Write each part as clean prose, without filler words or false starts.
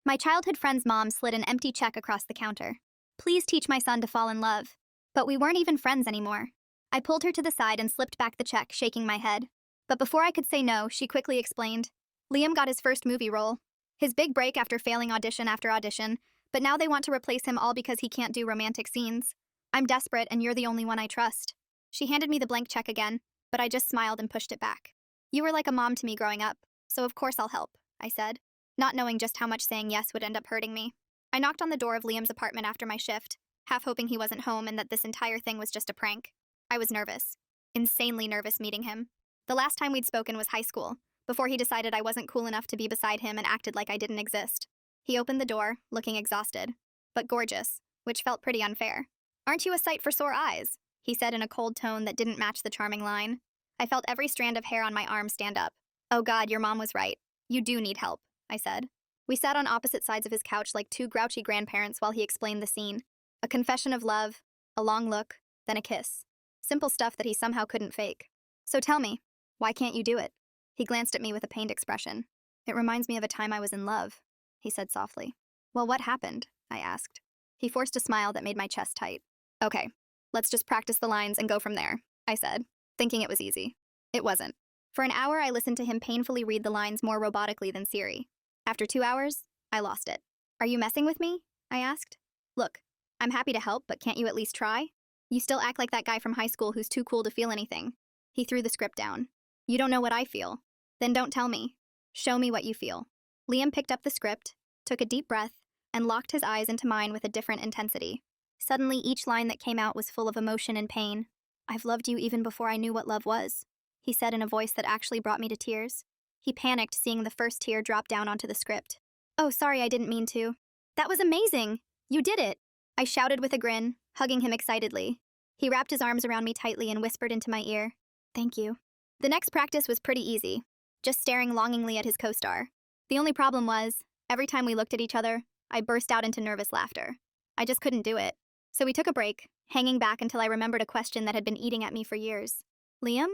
My childhood friend's mom slid an empty check across the counter. Please teach my son to fall in love. But we weren't even friends anymore. I pulled her to the side and slipped back the check, shaking my head. But before I could say no, she quickly explained. Liam got his first movie role. His big break after failing audition after audition, but now they want to replace him all because he can't do romantic scenes. I'm desperate and you're the only one I trust. She handed me the blank check again, but I just smiled and pushed it back. You were like a mom to me growing up, so of course I'll help, I said, not knowing just how much saying yes would end up hurting me. I knocked on the door of Liam's apartment after my shift, half hoping he wasn't home and that this entire thing was just a prank. I was nervous. Insanely nervous meeting him. The last time we'd spoken was high school, before he decided I wasn't cool enough to be beside him and acted like I didn't exist. He opened the door, looking exhausted, but gorgeous, which felt pretty unfair. Aren't you a sight for sore eyes? He said in a cold tone that didn't match the charming line. I felt every strand of hair on my arm stand up. Oh God, your mom was right. You do need help, I said. We sat on opposite sides of his couch like two grouchy grandparents while he explained the scene. A confession of love, a long look, then a kiss. Simple stuff that he somehow couldn't fake. So tell me, why can't you do it? He glanced at me with a pained expression. It reminds me of a time I was in love, he said softly. Well, what happened? I asked. He forced a smile that made my chest tight. Okay, let's just practice the lines and go from there, I said, thinking it was easy. It wasn't. For an hour, I listened to him painfully read the lines more robotically than Siri. After 2 hours, I lost it. Are you messing with me? I asked. Look, I'm happy to help, but can't you at least try? You still act like that guy from high school who's too cool to feel anything. He threw the script down. You don't know what I feel. Then don't tell me. Show me what you feel. Liam picked up the script, took a deep breath, and locked his eyes into mine with a different intensity. Suddenly, each line that came out was full of emotion and pain. I've loved you even before I knew what love was, he said in a voice that actually brought me to tears. He panicked, seeing the first tear drop down onto the script. Oh, sorry, I didn't mean to. That was amazing! You did it! I shouted with a grin, hugging him excitedly. He wrapped his arms around me tightly and whispered into my ear, Thank you. The next practice was pretty easy, just staring longingly at his co-star. The only problem was, every time we looked at each other, I burst out into nervous laughter. I just couldn't do it. So we took a break, hanging back until I remembered a question that had been eating at me for years. Liam?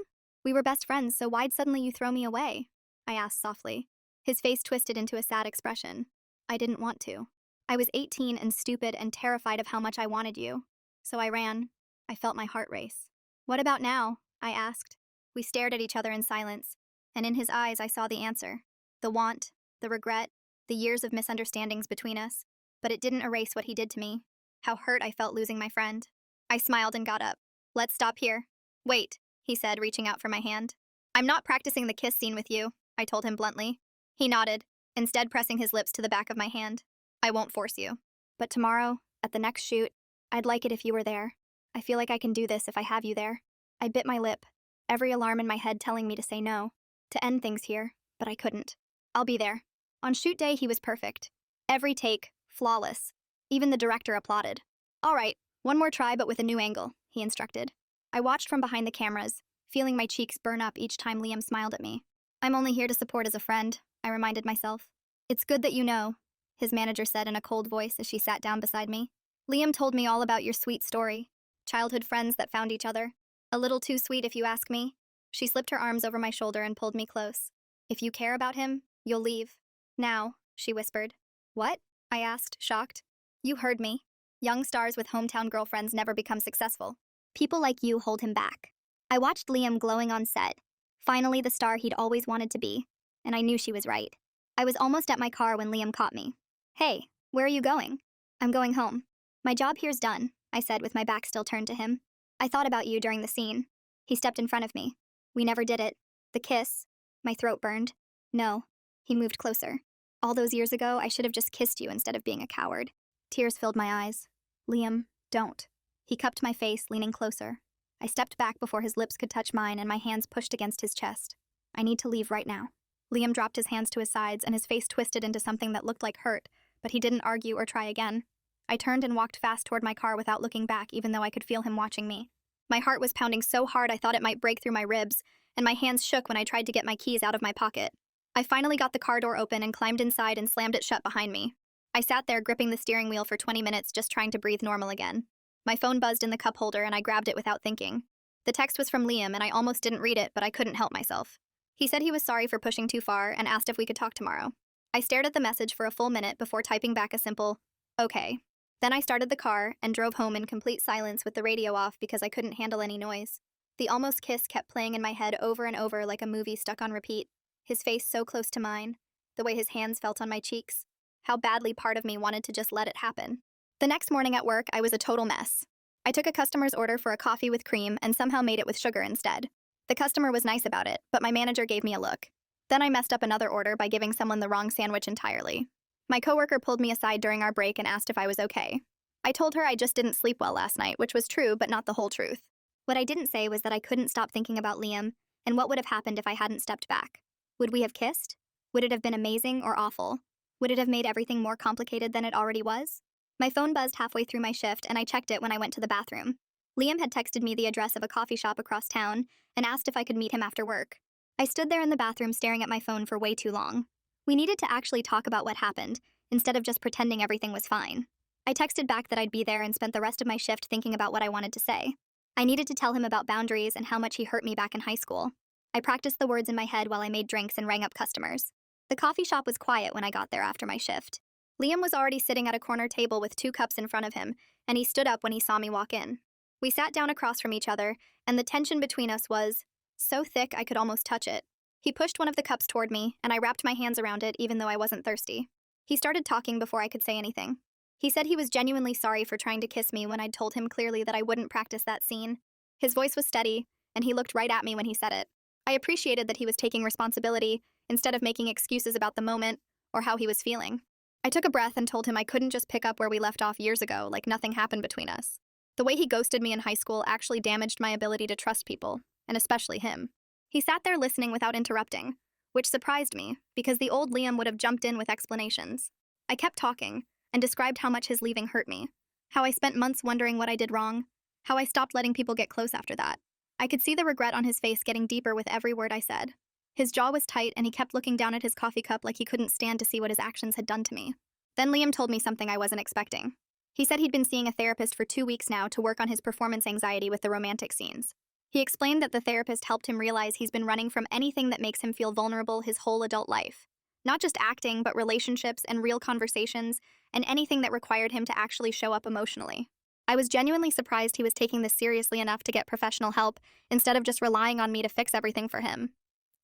We were best friends, so why'd suddenly you throw me away? I asked softly. His face twisted into a sad expression. I didn't want to. I was 18 and stupid and terrified of how much I wanted you. So I ran. I felt my heart race. What about now? I asked. We stared at each other in silence, and in his eyes I saw the answer. The want, the regret, the years of misunderstandings between us. But it didn't erase what he did to me. How hurt I felt losing my friend. I smiled and got up. Let's stop here. Wait, he said, reaching out for my hand. I'm not practicing the kiss scene with you, I told him bluntly. He nodded, instead pressing his lips to the back of my hand. I won't force you. But tomorrow, at the next shoot, I'd like it if you were there. I feel like I can do this if I have you there. I bit my lip, every alarm in my head telling me to say no, to end things here, but I couldn't. I'll be there. On shoot day, he was perfect. Every take, flawless. Even the director applauded. All right, one more try but with a new angle, he instructed. I watched from behind the cameras, feeling my cheeks burn up each time Liam smiled at me. I'm only here to support as a friend, I reminded myself. It's good that you know, his manager said in a cold voice as she sat down beside me. Liam told me all about your sweet story. Childhood friends that found each other. A little too sweet if you ask me. She slipped her arms over my shoulder and pulled me close. If you care about him, you'll leave. Now, she whispered. What? I asked, shocked. You heard me. Young stars with hometown girlfriends never become successful. People like you hold him back. I watched Liam glowing on set. Finally the star he'd always wanted to be. And I knew she was right. I was almost at my car when Liam caught me. Hey, where are you going? I'm going home. My job here's done, I said with my back still turned to him. I thought about you during the scene. He stepped in front of me. We never did it. The kiss. My throat burned. No. He moved closer. All those years ago, I should have just kissed you instead of being a coward. Tears filled my eyes. Liam, don't. He cupped my face, leaning closer. I stepped back before his lips could touch mine and my hands pushed against his chest. I need to leave right now. Liam dropped his hands to his sides and his face twisted into something that looked like hurt, but he didn't argue or try again. I turned and walked fast toward my car without looking back, even though I could feel him watching me. My heart was pounding so hard I thought it might break through my ribs, and my hands shook when I tried to get my keys out of my pocket. I finally got the car door open and climbed inside and slammed it shut behind me. I sat there gripping the steering wheel for 20 minutes just trying to breathe normal again. My phone buzzed in the cup holder and I grabbed it without thinking. The text was from Liam and I almost didn't read it, but I couldn't help myself. He said he was sorry for pushing too far and asked if we could talk tomorrow. I stared at the message for a full minute before typing back a simple, okay. Then I started the car and drove home in complete silence with the radio off because I couldn't handle any noise. The almost kiss kept playing in my head over and over like a movie stuck on repeat. His face so close to mine, the way his hands felt on my cheeks, how badly part of me wanted to just let it happen. The next morning at work, I was a total mess. I took a customer's order for a coffee with cream and somehow made it with sugar instead. The customer was nice about it, but my manager gave me a look. Then I messed up another order by giving someone the wrong sandwich entirely. My coworker pulled me aside during our break and asked if I was okay. I told her I just didn't sleep well last night, which was true, but not the whole truth. What I didn't say was that I couldn't stop thinking about Liam and what would have happened if I hadn't stepped back. Would we have kissed? Would it have been amazing or awful? Would it have made everything more complicated than it already was? My phone buzzed halfway through my shift, and I checked it when I went to the bathroom. Liam had texted me the address of a coffee shop across town and asked if I could meet him after work. I stood there in the bathroom staring at my phone for way too long. We needed to actually talk about what happened, instead of just pretending everything was fine. I texted back that I'd be there and spent the rest of my shift thinking about what I wanted to say. I needed to tell him about boundaries and how much he hurt me back in high school. I practiced the words in my head while I made drinks and rang up customers. The coffee shop was quiet when I got there after my shift. Liam was already sitting at a corner table with 2 cups in front of him, and he stood up when he saw me walk in. We sat down across from each other, and the tension between us was so thick I could almost touch it. He pushed one of the cups toward me, and I wrapped my hands around it even though I wasn't thirsty. He started talking before I could say anything. He said he was genuinely sorry for trying to kiss me when I'd told him clearly that I wouldn't practice that scene. His voice was steady, and he looked right at me when he said it. I appreciated that he was taking responsibility instead of making excuses about the moment or how he was feeling. I took a breath and told him I couldn't just pick up where we left off years ago, like nothing happened between us. The way he ghosted me in high school actually damaged my ability to trust people, and especially him. He sat there listening without interrupting, which surprised me, because the old Liam would have jumped in with explanations. I kept talking, and described how much his leaving hurt me, how I spent months wondering what I did wrong, how I stopped letting people get close after that. I could see the regret on his face getting deeper with every word I said. His jaw was tight, and he kept looking down at his coffee cup like he couldn't stand to see what his actions had done to me. Then Liam told me something I wasn't expecting. He said he'd been seeing a therapist for 2 weeks now to work on his performance anxiety with the romantic scenes. He explained that the therapist helped him realize he's been running from anything that makes him feel vulnerable his whole adult life. Not just acting, but relationships and real conversations, and anything that required him to actually show up emotionally. I was genuinely surprised he was taking this seriously enough to get professional help instead of just relying on me to fix everything for him.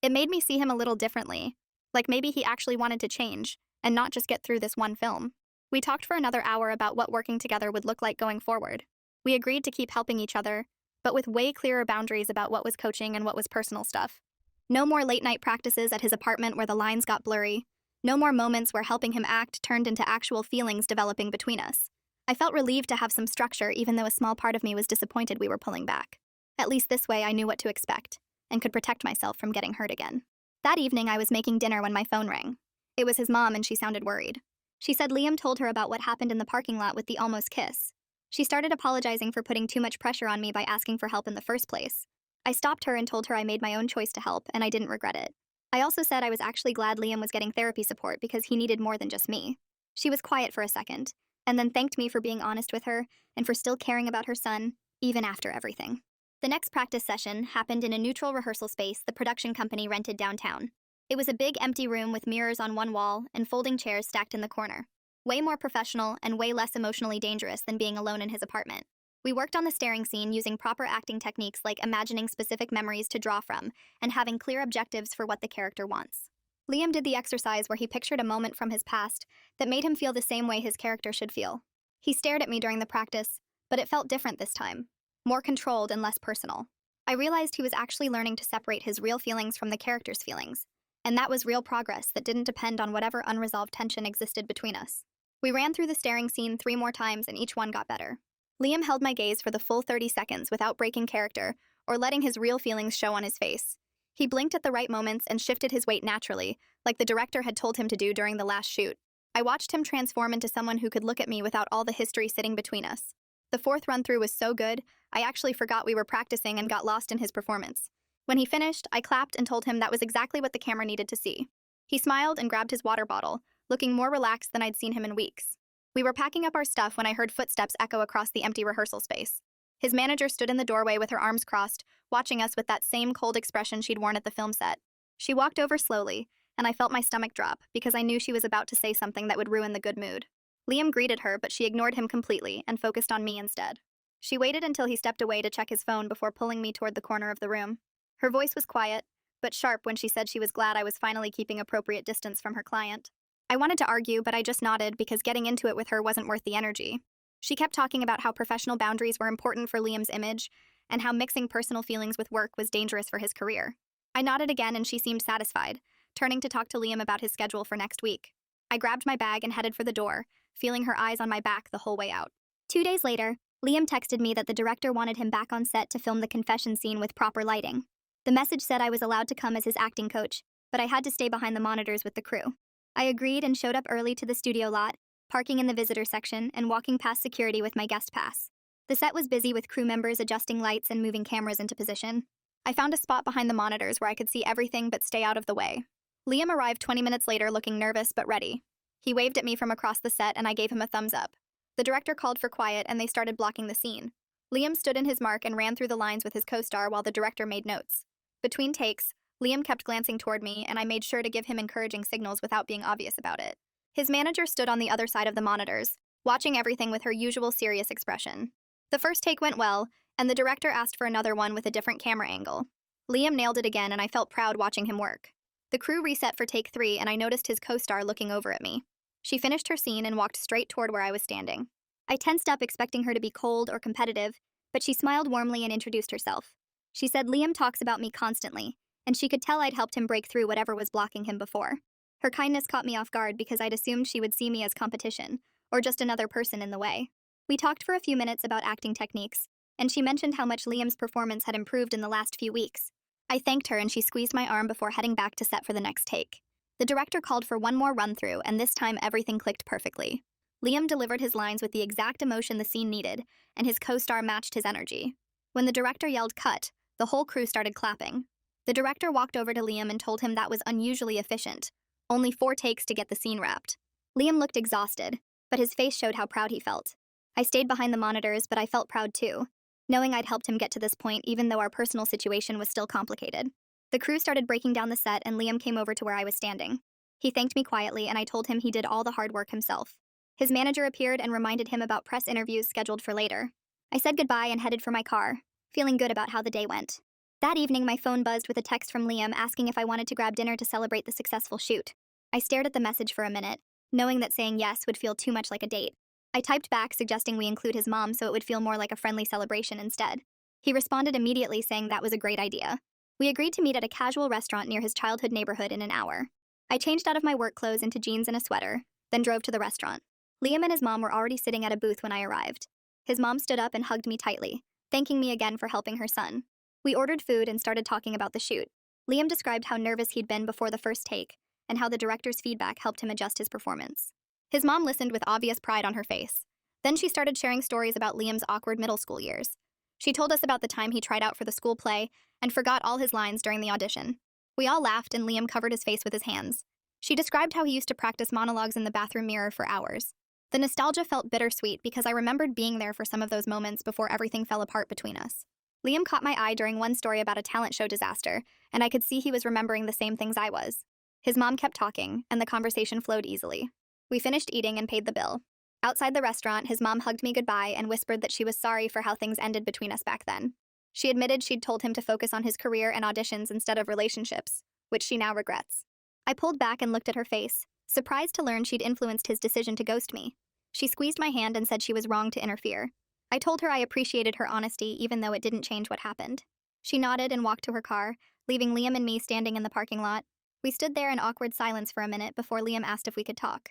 It made me see him a little differently, like maybe he actually wanted to change and not just get through this one film. We talked for another hour about what working together would look like going forward. We agreed to keep helping each other, but with way clearer boundaries about what was coaching and what was personal stuff. No more late-night practices at his apartment where the lines got blurry. No more moments where helping him act turned into actual feelings developing between us. I felt relieved to have some structure even though a small part of me was disappointed we were pulling back. At least this way I knew what to expect, and could protect myself from getting hurt again. That evening I was making dinner when my phone rang. It was his mom and she sounded worried. She said Liam told her about what happened in the parking lot with the almost kiss. She started apologizing for putting too much pressure on me by asking for help in the first place. I stopped her and told her I made my own choice to help, and I didn't regret it. I also said I was actually glad Liam was getting therapy support because he needed more than just me. She was quiet for a second, and then thanked me for being honest with her and for still caring about her son, even after everything. The next practice session happened in a neutral rehearsal space the production company rented downtown. It was a big empty room with mirrors on one wall and folding chairs stacked in the corner. Way more professional and way less emotionally dangerous than being alone in his apartment. We worked on the staring scene using proper acting techniques like imagining specific memories to draw from and having clear objectives for what the character wants. Liam did the exercise where he pictured a moment from his past that made him feel the same way his character should feel. He stared at me during the practice, but it felt different this time, more controlled and less personal. I realized he was actually learning to separate his real feelings from the character's feelings, and that was real progress that didn't depend on whatever unresolved tension existed between us. We ran through the staring scene 3 more times and each one got better. Liam held my gaze for the full 30 seconds without breaking character or letting his real feelings show on his face. He blinked at the right moments and shifted his weight naturally, like the director had told him to do during the last shoot. I watched him transform into someone who could look at me without all the history sitting between us. The 4th run-through was so good, I actually forgot we were practicing and got lost in his performance. When he finished, I clapped and told him that was exactly what the camera needed to see. He smiled and grabbed his water bottle, looking more relaxed than I'd seen him in weeks. We were packing up our stuff when I heard footsteps echo across the empty rehearsal space. His manager stood in the doorway with her arms crossed, watching us with that same cold expression she'd worn at the film set. She walked over slowly, and I felt my stomach drop because I knew she was about to say something that would ruin the good mood. Liam greeted her, but she ignored him completely and focused on me instead. She waited until he stepped away to check his phone before pulling me toward the corner of the room. Her voice was quiet, but sharp when she said she was glad I was finally keeping appropriate distance from her client. I wanted to argue, but I just nodded because getting into it with her wasn't worth the energy. She kept talking about how professional boundaries were important for Liam's image and how mixing personal feelings with work was dangerous for his career. I nodded again and she seemed satisfied, turning to talk to Liam about his schedule for next week. I grabbed my bag and headed for the door, feeling her eyes on my back the whole way out. 2 days later, Liam texted me that the director wanted him back on set to film the confession scene with proper lighting. The message said I was allowed to come as his acting coach, but I had to stay behind the monitors with the crew. I agreed and showed up early to the studio lot, parking in the visitor section and walking past security with my guest pass. The set was busy with crew members adjusting lights and moving cameras into position. I found a spot behind the monitors where I could see everything but stay out of the way. Liam arrived 20 minutes later looking nervous but ready. He waved at me from across the set and I gave him a thumbs up. The director called for quiet and they started blocking the scene. Liam stood in his mark and ran through the lines with his co-star while the director made notes. Between takes, Liam kept glancing toward me and I made sure to give him encouraging signals without being obvious about it. His manager stood on the other side of the monitors, watching everything with her usual serious expression. The first take went well, and the director asked for another one with a different camera angle. Liam nailed it again and I felt proud watching him work. The crew reset for take 3 and I noticed his co-star looking over at me. She finished her scene and walked straight toward where I was standing. I tensed up expecting her to be cold or competitive, but she smiled warmly and introduced herself. She said Liam talks about me constantly, and she could tell I'd helped him break through whatever was blocking him before. Her kindness caught me off guard because I'd assumed she would see me as competition, or just another person in the way. We talked for a few minutes about acting techniques, and she mentioned how much Liam's performance had improved in the last few weeks. I thanked her and she squeezed my arm before heading back to set for the next take. The director called for one more run-through, and this time everything clicked perfectly. Liam delivered his lines with the exact emotion the scene needed, and his co-star matched his energy. When the director yelled cut, the whole crew started clapping. The director walked over to Liam and told him that was unusually efficient. Only 4 takes to get the scene wrapped. Liam looked exhausted, but his face showed how proud he felt. I stayed behind the monitors, but I felt proud too, knowing I'd helped him get to this point even though our personal situation was still complicated. The crew started breaking down the set and Liam came over to where I was standing. He thanked me quietly and I told him he did all the hard work himself. His manager appeared and reminded him about press interviews scheduled for later. I said goodbye and headed for my car, feeling good about how the day went. That evening, my phone buzzed with a text from Liam asking if I wanted to grab dinner to celebrate the successful shoot. I stared at the message for a minute, knowing that saying yes would feel too much like a date. I typed back suggesting we include his mom so it would feel more like a friendly celebration instead. He responded immediately saying that was a great idea. We agreed to meet at a casual restaurant near his childhood neighborhood in an hour. I changed out of my work clothes into jeans and a sweater, then drove to the restaurant. Liam and his mom were already sitting at a booth when I arrived. His mom stood up and hugged me tightly, thanking me again for helping her son. We ordered food and started talking about the shoot. Liam described how nervous he'd been before the first take, and how the director's feedback helped him adjust his performance. His mom listened with obvious pride on her face. Then she started sharing stories about Liam's awkward middle school years. She told us about the time he tried out for the school play and forgot all his lines during the audition. We all laughed and Liam covered his face with his hands. She described how he used to practice monologues in the bathroom mirror for hours. The nostalgia felt bittersweet because I remembered being there for some of those moments before everything fell apart between us. Liam caught my eye during one story about a talent show disaster, and I could see he was remembering the same things I was. His mom kept talking, and the conversation flowed easily. We finished eating and paid the bill. Outside the restaurant, his mom hugged me goodbye and whispered that she was sorry for how things ended between us back then. She admitted she'd told him to focus on his career and auditions instead of relationships, which she now regrets. I pulled back and looked at her face, surprised to learn she'd influenced his decision to ghost me. She squeezed my hand and said she was wrong to interfere. I told her I appreciated her honesty even though it didn't change what happened. She nodded and walked to her car, leaving Liam and me standing in the parking lot. We stood there in awkward silence for a minute before Liam asked if we could talk.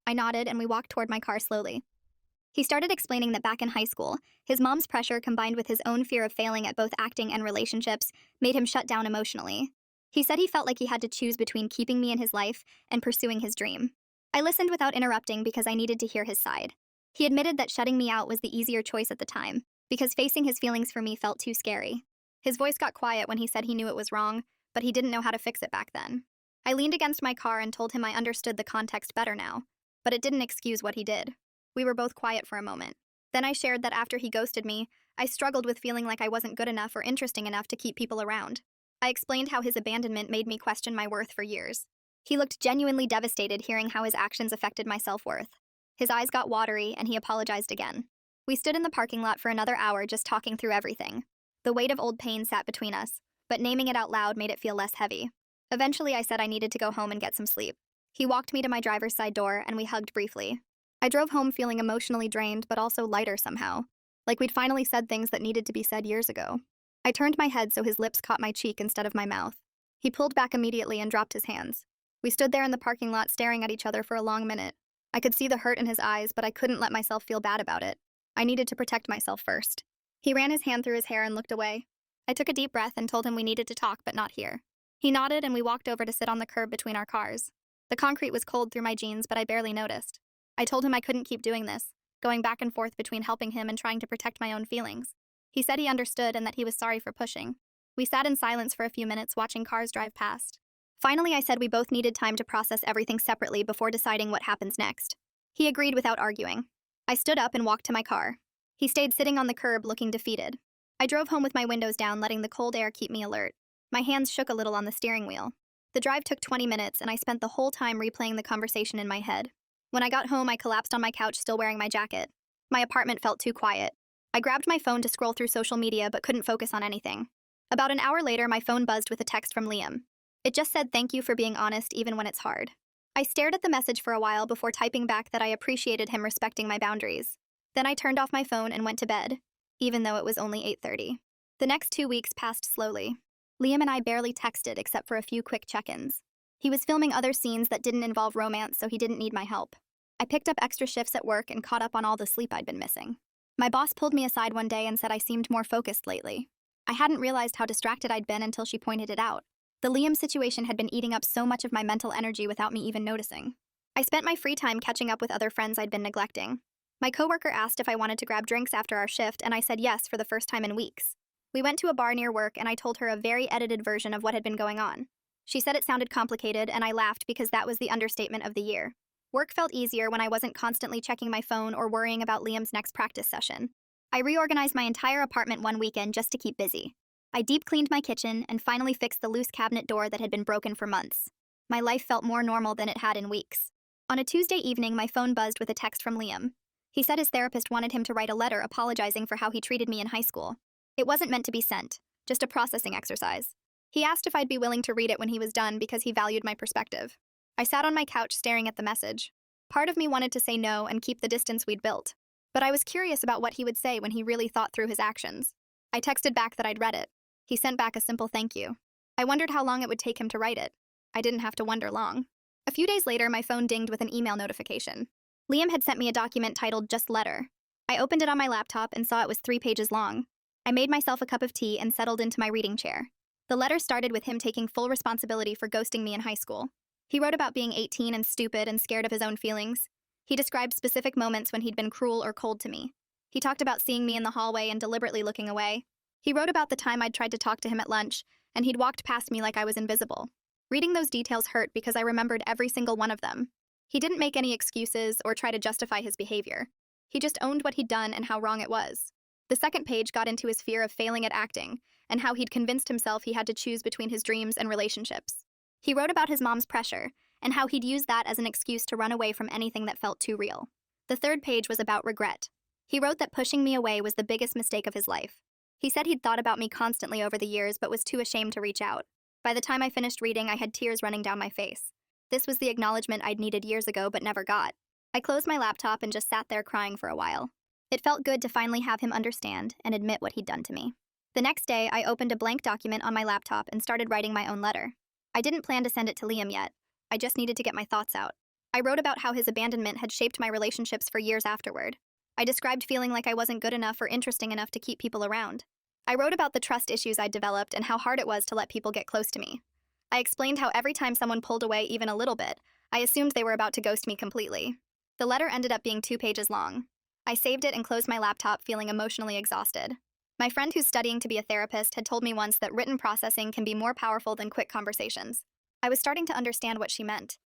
I nodded and we walked toward my car slowly. He started explaining that back in high school, his mom's pressure combined with his own fear of failing at both acting and relationships made him shut down emotionally. He said he felt like he had to choose between keeping me in his life and pursuing his dream. I listened without interrupting because I needed to hear his side. He admitted that shutting me out was the easier choice at the time, because facing his feelings for me felt too scary. His voice got quiet when he said he knew it was wrong, but he didn't know how to fix it back then. I leaned against my car and told him I understood the context better now, but it didn't excuse what he did. We were both quiet for a moment. Then I shared that after he ghosted me, I struggled with feeling like I wasn't good enough or interesting enough to keep people around. I explained how his abandonment made me question my worth for years. He looked genuinely devastated hearing how his actions affected my self-worth. His eyes got watery, and he apologized again. We stood in the parking lot for another hour just talking through everything. The weight of old pain sat between us, but naming it out loud made it feel less heavy. Eventually, I said I needed to go home and get some sleep. He walked me to my driver's side door, and we hugged briefly. I drove home feeling emotionally drained, but also lighter somehow, like we'd finally said things that needed to be said years ago. I turned my head so his lips caught my cheek instead of my mouth. He pulled back immediately and dropped his hands. We stood there in the parking lot staring at each other for a long minute. I could see the hurt in his eyes, but I couldn't let myself feel bad about it. I needed to protect myself first. He ran his hand through his hair and looked away. I took a deep breath and told him we needed to talk, but not here. He nodded, and we walked over to sit on the curb between our cars. The concrete was cold through my jeans, but I barely noticed. I told him I couldn't keep doing this, going back and forth between helping him and trying to protect my own feelings. He said he understood and that he was sorry for pushing. We sat in silence for a few minutes watching cars drive past. Finally, I said we both needed time to process everything separately before deciding what happens next. He agreed without arguing. I stood up and walked to my car. He stayed sitting on the curb looking defeated. I drove home with my windows down, letting the cold air keep me alert. My hands shook a little on the steering wheel. The drive took 20 minutes, and I spent the whole time replaying the conversation in my head. When I got home, I collapsed on my couch, still wearing my jacket. My apartment felt too quiet. I grabbed my phone to scroll through social media, but couldn't focus on anything. About an hour later, my phone buzzed with a text from Liam. It just said, "Thank you for being honest, even when it's hard." I stared at the message for a while before typing back that I appreciated him respecting my boundaries. Then I turned off my phone and went to bed, even though it was only 8:30. The next 2 weeks passed slowly. Liam and I barely texted except for a few quick check-ins. He was filming other scenes that didn't involve romance, so he didn't need my help. I picked up extra shifts at work and caught up on all the sleep I'd been missing. My boss pulled me aside one day and said I seemed more focused lately. I hadn't realized how distracted I'd been until she pointed it out. The Liam situation had been eating up so much of my mental energy without me even noticing. I spent my free time catching up with other friends I'd been neglecting. My coworker asked if I wanted to grab drinks after our shift, and I said yes for the first time in weeks. We went to a bar near work, and I told her a very edited version of what had been going on. She said it sounded complicated, and I laughed because that was the understatement of the year. Work felt easier when I wasn't constantly checking my phone or worrying about Liam's next practice session. I reorganized my entire apartment one weekend just to keep busy. I deep cleaned my kitchen and finally fixed the loose cabinet door that had been broken for months. My life felt more normal than it had in weeks. On a Tuesday evening, my phone buzzed with a text from Liam. He said his therapist wanted him to write a letter apologizing for how he treated me in high school. It wasn't meant to be sent, just a processing exercise. He asked if I'd be willing to read it when he was done because he valued my perspective. I sat on my couch staring at the message. Part of me wanted to say no and keep the distance we'd built, but I was curious about what he would say when he really thought through his actions. I texted back that I'd read it. He sent back a simple thank you. I wondered how long it would take him to write it. I didn't have to wonder long. A few days later, my phone dinged with an email notification. Liam had sent me a document titled Just Letter. I opened it on my laptop and saw it was 3 pages long. I made myself a cup of tea and settled into my reading chair. The letter started with him taking full responsibility for ghosting me in high school. He wrote about being 18 and stupid and scared of his own feelings. He described specific moments when he'd been cruel or cold to me. He talked about seeing me in the hallway and deliberately looking away. He wrote about the time I'd tried to talk to him at lunch, and he'd walked past me like I was invisible. Reading those details hurt because I remembered every single one of them. He didn't make any excuses or try to justify his behavior. He just owned what he'd done and how wrong it was. The second page got into his fear of failing at acting, and how he'd convinced himself he had to choose between his dreams and relationships. He wrote about his mom's pressure, and how he'd use that as an excuse to run away from anything that felt too real. The third page was about regret. He wrote that pushing me away was the biggest mistake of his life. He said he'd thought about me constantly over the years but was too ashamed to reach out. By the time I finished reading, I had tears running down my face. This was the acknowledgement I'd needed years ago but never got. I closed my laptop and just sat there crying for a while. It felt good to finally have him understand and admit what he'd done to me. The next day, I opened a blank document on my laptop and started writing my own letter. I didn't plan to send it to Liam yet. I just needed to get my thoughts out. I wrote about how his abandonment had shaped my relationships for years afterward. I described feeling like I wasn't good enough or interesting enough to keep people around. I wrote about the trust issues I'd developed and how hard it was to let people get close to me. I explained how every time someone pulled away even a little bit, I assumed they were about to ghost me completely. The letter ended up being 2 pages long. I saved it and closed my laptop, feeling emotionally exhausted. My friend who's studying to be a therapist had told me once that written processing can be more powerful than quick conversations. I was starting to understand what she meant.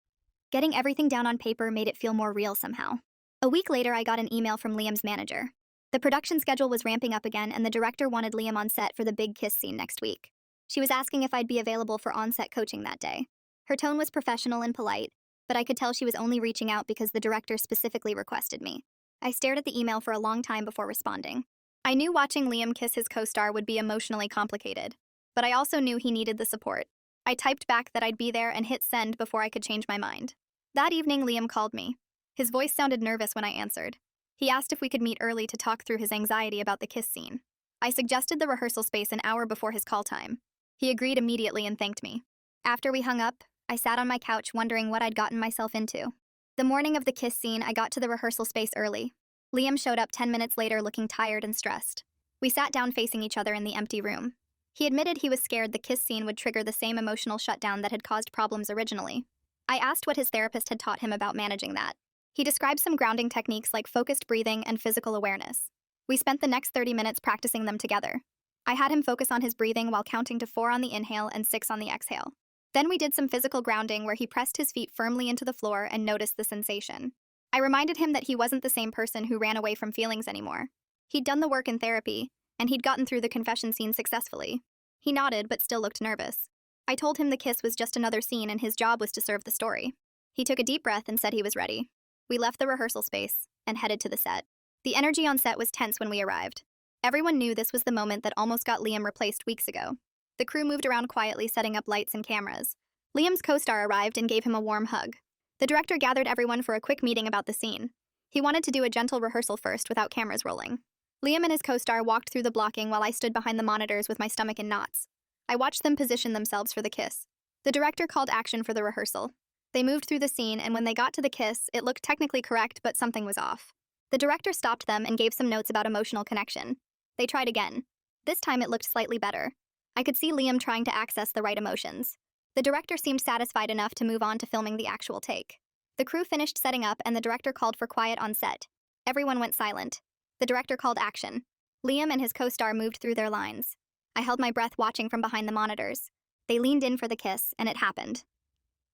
Getting everything down on paper made it feel more real somehow. A week later, I got an email from Liam's manager. The production schedule was ramping up again, and the director wanted Liam on set for the big kiss scene next week. She was asking if I'd be available for on-set coaching that day. Her tone was professional and polite, but I could tell she was only reaching out because the director specifically requested me. I stared at the email for a long time before responding. I knew watching Liam kiss his co-star would be emotionally complicated, but I also knew he needed the support. I typed back that I'd be there and hit send before I could change my mind. That evening, Liam called me. His voice sounded nervous when I answered. He asked if we could meet early to talk through his anxiety about the kiss scene. I suggested the rehearsal space an hour before his call time. He agreed immediately and thanked me. After we hung up, I sat on my couch wondering what I'd gotten myself into. The morning of the kiss scene, I got to the rehearsal space early. Liam showed up 10 minutes later looking tired and stressed. We sat down facing each other in the empty room. He admitted he was scared the kiss scene would trigger the same emotional shutdown that had caused problems originally. I asked what his therapist had taught him about managing that. He described some grounding techniques like focused breathing and physical awareness. We spent the next 30 minutes practicing them together. I had him focus on his breathing while counting to 4 on the inhale and 6 on the exhale. Then we did some physical grounding where he pressed his feet firmly into the floor and noticed the sensation. I reminded him that he wasn't the same person who ran away from feelings anymore. He'd done the work in therapy, and he'd gotten through the confession scene successfully. He nodded, but still looked nervous. I told him the kiss was just another scene and his job was to serve the story. He took a deep breath and said he was ready. We left the rehearsal space and headed to the set. The energy on set was tense when we arrived. Everyone knew this was the moment that almost got Liam replaced weeks ago. The crew moved around quietly, setting up lights and cameras. Liam's co-star arrived and gave him a warm hug. The director gathered everyone for a quick meeting about the scene. He wanted to do a gentle rehearsal first without cameras rolling. Liam and his co-star walked through the blocking while I stood behind the monitors with my stomach in knots. I watched them position themselves for the kiss. The director called action for the rehearsal. They moved through the scene, and when they got to the kiss, it looked technically correct, but something was off. The director stopped them and gave some notes about emotional connection. They tried again. This time it looked slightly better. I could see Liam trying to access the right emotions. The director seemed satisfied enough to move on to filming the actual take. The crew finished setting up and the director called for quiet on set. Everyone went silent. The director called action. Liam and his co-star moved through their lines. I held my breath watching from behind the monitors. They leaned in for the kiss, and it happened.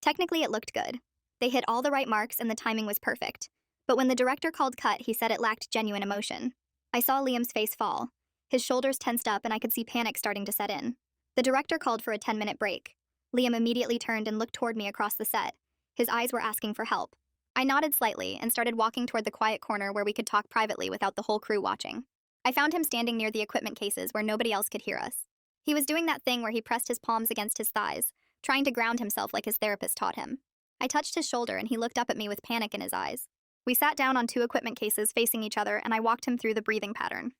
Technically, it looked good. They hit all the right marks and the timing was perfect. But when the director called cut, he said it lacked genuine emotion. I saw Liam's face fall. His shoulders tensed up and I could see panic starting to set in. The director called for a 10-minute break. Liam immediately turned and looked toward me across the set. His eyes were asking for help. I nodded slightly and started walking toward the quiet corner where we could talk privately without the whole crew watching. I found him standing near the equipment cases where nobody else could hear us. He was doing that thing where he pressed his palms against his thighs, trying to ground himself like his therapist taught him. I touched his shoulder and he looked up at me with panic in his eyes. We sat down on 2 equipment cases facing each other and I walked him through the breathing pattern.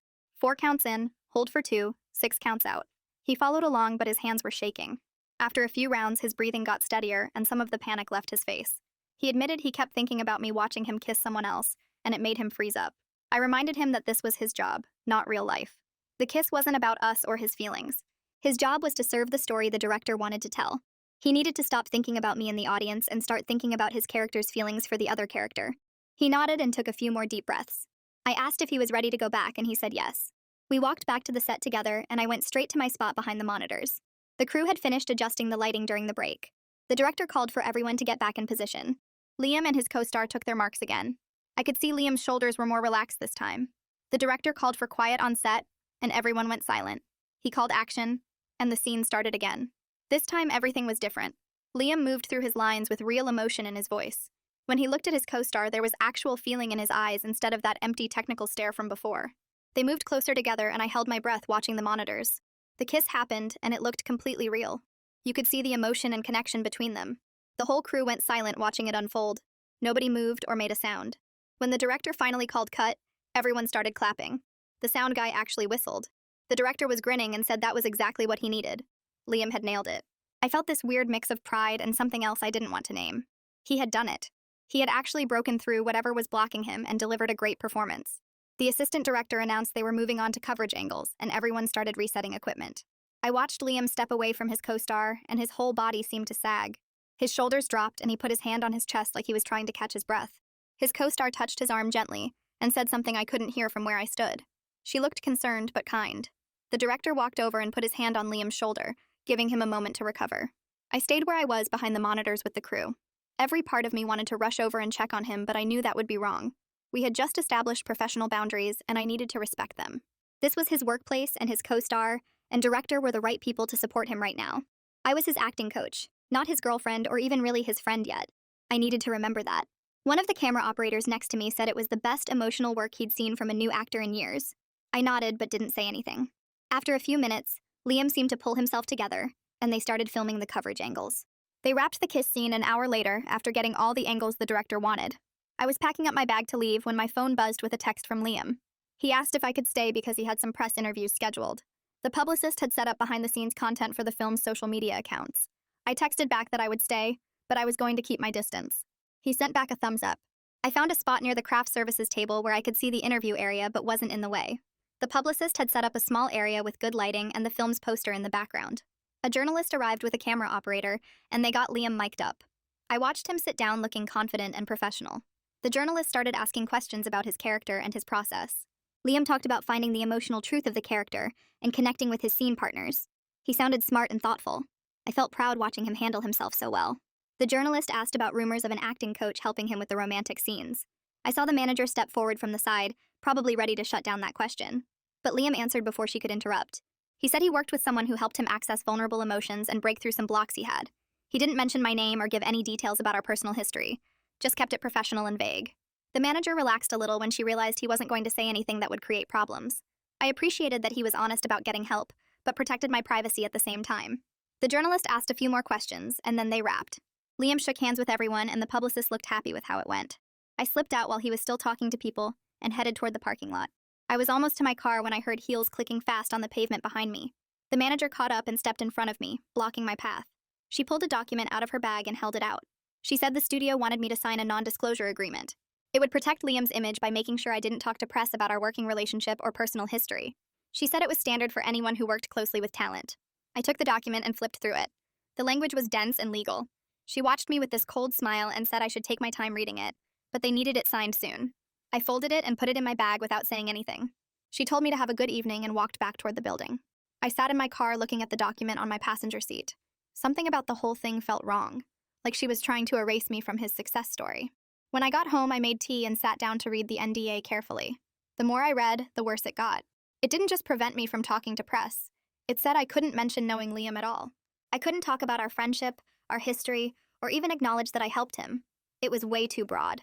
4 counts in, hold for 2, 6 counts out. He followed along, but his hands were shaking. After a few rounds, his breathing got steadier and some of the panic left his face. He admitted he kept thinking about me watching him kiss someone else, and it made him freeze up. I reminded him that this was his job, not real life. The kiss wasn't about us or his feelings. His job was to serve the story the director wanted to tell. He needed to stop thinking about me in the audience and start thinking about his character's feelings for the other character. He nodded and took a few more deep breaths. I asked if he was ready to go back, and he said yes. We walked back to the set together, and I went straight to my spot behind the monitors. The crew had finished adjusting the lighting during the break. The director called for everyone to get back in position. Liam and his co-star took their marks again. I could see Liam's shoulders were more relaxed this time. The director called for quiet on set, and everyone went silent. He called action, and the scene started again. This time, everything was different. Liam moved through his lines with real emotion in his voice. When he looked at his co-star, there was actual feeling in his eyes instead of that empty technical stare from before. They moved closer together, and I held my breath watching the monitors. The kiss happened, and it looked completely real. You could see the emotion and connection between them. The whole crew went silent watching it unfold. Nobody moved or made a sound. When the director finally called cut, everyone started clapping. The sound guy actually whistled. The director was grinning and said that was exactly what he needed. Liam had nailed it. I felt this weird mix of pride and something else I didn't want to name. He had done it. He had actually broken through whatever was blocking him and delivered a great performance. The assistant director announced they were moving on to coverage angles, and everyone started resetting equipment. I watched Liam step away from his co-star, and his whole body seemed to sag. His shoulders dropped, and he put his hand on his chest like he was trying to catch his breath. His co-star touched his arm gently and said something I couldn't hear from where I stood. She looked concerned but kind. The director walked over and put his hand on Liam's shoulder, giving him a moment to recover. I stayed where I was behind the monitors with the crew. Every part of me wanted to rush over and check on him, but I knew that would be wrong. We had just established professional boundaries, and I needed to respect them. This was his workplace, and his co-star and director were the right people to support him right now. I was his acting coach, Not his girlfriend or even really his friend yet. I needed to remember that. One of the camera operators next to me said it was the best emotional work he'd seen from a new actor in years. I nodded but didn't say anything. After a few minutes, Liam seemed to pull himself together, and they started filming the coverage angles. They wrapped the kiss scene an hour later after getting all the angles the director wanted. I was packing up my bag to leave when my phone buzzed with a text from Liam. He asked if I could stay because he had some press interviews scheduled. The publicist had set up behind-the-scenes content for the film's social media accounts. I texted back that I would stay, but I was going to keep my distance. He sent back a thumbs up. I found a spot near the craft services table where I could see the interview area but wasn't in the way. The publicist had set up a small area with good lighting and the film's poster in the background. A journalist arrived with a camera operator, and they got Liam mic'd up. I watched him sit down looking confident and professional. The journalist started asking questions about his character and his process. Liam talked about finding the emotional truth of the character and connecting with his scene partners. He sounded smart and thoughtful. I felt proud watching him handle himself so well. The journalist asked about rumors of an acting coach helping him with the romantic scenes. I saw the manager step forward from the side, probably ready to shut down that question. But Liam answered before she could interrupt. He said he worked with someone who helped him access vulnerable emotions and break through some blocks he had. He didn't mention my name or give any details about our personal history, just kept it professional and vague. The manager relaxed a little when she realized he wasn't going to say anything that would create problems. I appreciated that he was honest about getting help, but protected my privacy at the same time. The journalist asked a few more questions, and then they wrapped. Liam shook hands with everyone, and the publicist looked happy with how it went. I slipped out while he was still talking to people and headed toward the parking lot. I was almost to my car when I heard heels clicking fast on the pavement behind me. The manager caught up and stepped in front of me, blocking my path. She pulled a document out of her bag and held it out. She said the studio wanted me to sign a non-disclosure agreement. It would protect Liam's image by making sure I didn't talk to press about our working relationship or personal history. She said it was standard for anyone who worked closely with talent. I took the document and flipped through it. The language was dense and legal. She watched me with this cold smile and said I should take my time reading it, but they needed it signed soon. I folded it and put it in my bag without saying anything. She told me to have a good evening and walked back toward the building. I sat in my car looking at the document on my passenger seat. Something about the whole thing felt wrong, like she was trying to erase me from his success story. When I got home, I made tea and sat down to read the NDA carefully. The more I read, the worse it got. It didn't just prevent me from talking to press. It said I couldn't mention knowing Liam at all. I couldn't talk about our friendship, our history, or even acknowledge that I helped him. It was way too broad.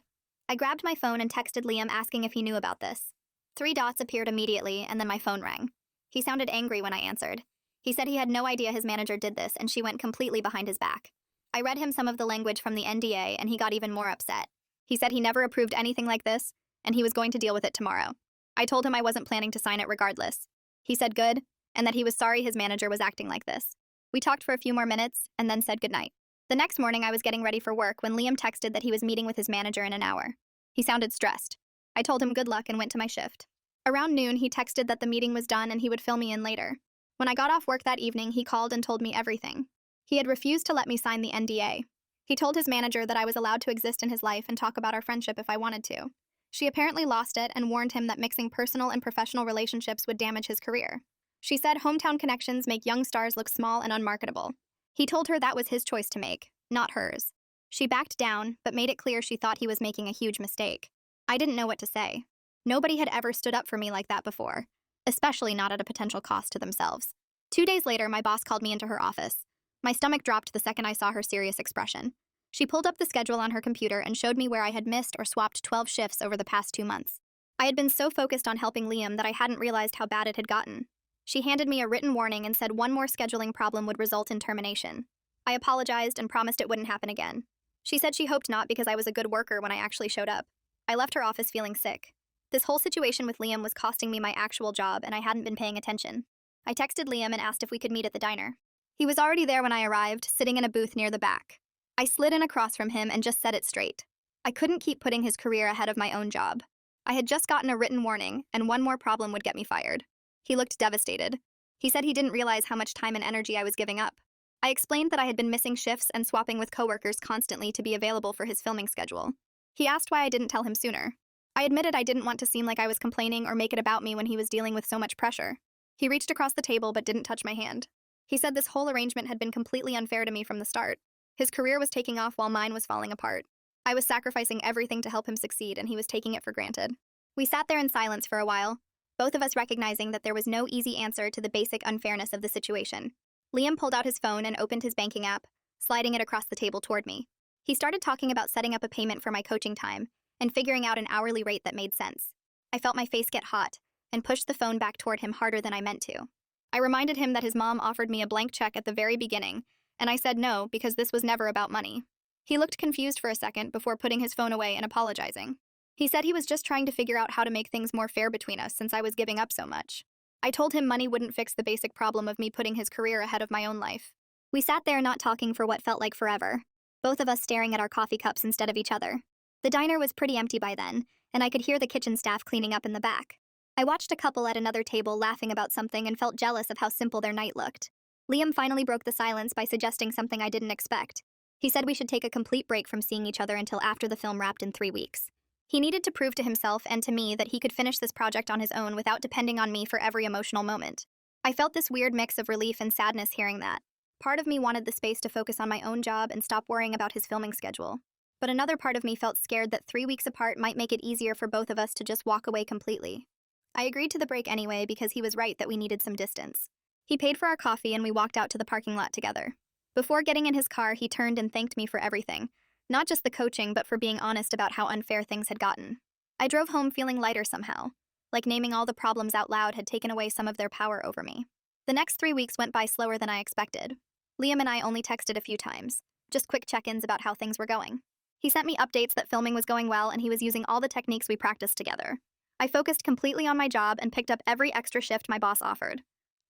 I grabbed my phone and texted Liam asking if he knew about this. 3 dots appeared immediately, and then my phone rang. He sounded angry when I answered. He said he had no idea his manager did this, and she went completely behind his back. I read him some of the language from the NDA, and he got even more upset. He said he never approved anything like this, and he was going to deal with it tomorrow. I told him I wasn't planning to sign it regardless. He said good, and that he was sorry his manager was acting like this. We talked for a few more minutes, and then said goodnight. The next morning, I was getting ready for work when Liam texted that he was meeting with his manager in an hour. He sounded stressed. I told him good luck and went to my shift. Around noon, he texted that the meeting was done and he would fill me in later. When I got off work that evening, he called and told me everything. He had refused to let me sign the NDA. He told his manager that I was allowed to exist in his life and talk about our friendship if I wanted to. She apparently lost it and warned him that mixing personal and professional relationships would damage his career. She said hometown connections make young stars look small and unmarketable. He told her that was his choice to make, not hers. She backed down, but made it clear she thought he was making a huge mistake. I didn't know what to say. Nobody had ever stood up for me like that before, especially not at a potential cost to themselves. 2 days later, my boss called me into her office. My stomach dropped the second I saw her serious expression. She pulled up the schedule on her computer and showed me where I had missed or swapped 12 shifts over the past 2 months. I had been so focused on helping Liam that I hadn't realized how bad it had gotten. She handed me a written warning and said one more scheduling problem would result in termination. I apologized and promised it wouldn't happen again. She said she hoped not because I was a good worker when I actually showed up. I left her office feeling sick. This whole situation with Liam was costing me my actual job, and I hadn't been paying attention. I texted Liam and asked if we could meet at the diner. He was already there when I arrived, sitting in a booth near the back. I slid in across from him and just set it straight. I couldn't keep putting his career ahead of my own job. I had just gotten a written warning, and one more problem would get me fired. He looked devastated. He said he didn't realize how much time and energy I was giving up. I explained that I had been missing shifts and swapping with coworkers constantly to be available for his filming schedule. He asked why I didn't tell him sooner. I admitted I didn't want to seem like I was complaining or make it about me when he was dealing with so much pressure. He reached across the table but didn't touch my hand. He said this whole arrangement had been completely unfair to me from the start. His career was taking off while mine was falling apart. I was sacrificing everything to help him succeed, and he was taking it for granted. We sat there in silence for a while, both of us recognizing that there was no easy answer to the basic unfairness of the situation. Liam pulled out his phone and opened his banking app, sliding it across the table toward me. He started talking about setting up a payment for my coaching time and figuring out an hourly rate that made sense. I felt my face get hot and pushed the phone back toward him harder than I meant to. I reminded him that his mom offered me a blank check at the very beginning, and I said no because this was never about money. He looked confused for a second before putting his phone away and apologizing. He said he was just trying to figure out how to make things more fair between us since I was giving up so much. I told him money wouldn't fix the basic problem of me putting his career ahead of my own life. We sat there not talking for what felt like forever, both of us staring at our coffee cups instead of each other. The diner was pretty empty by then, and I could hear the kitchen staff cleaning up in the back. I watched a couple at another table laughing about something and felt jealous of how simple their night looked. Liam finally broke the silence by suggesting something I didn't expect. He said we should take a complete break from seeing each other until after the film wrapped in 3 weeks. He needed to prove to himself and to me that he could finish this project on his own without depending on me for every emotional moment. I felt this weird mix of relief and sadness hearing that. Part of me wanted the space to focus on my own job and stop worrying about his filming schedule. But another part of me felt scared that 3 weeks apart might make it easier for both of us to just walk away completely. I agreed to the break anyway because he was right that we needed some distance. He paid for our coffee and we walked out to the parking lot together. Before getting in his car, he turned and thanked me for everything. Not just the coaching, but for being honest about how unfair things had gotten. I drove home feeling lighter somehow, like naming all the problems out loud had taken away some of their power over me. The next 3 weeks went by slower than I expected. Liam and I only texted a few times, just quick check-ins about how things were going. He sent me updates that filming was going well and he was using all the techniques we practiced together. I focused completely on my job and picked up every extra shift my boss offered.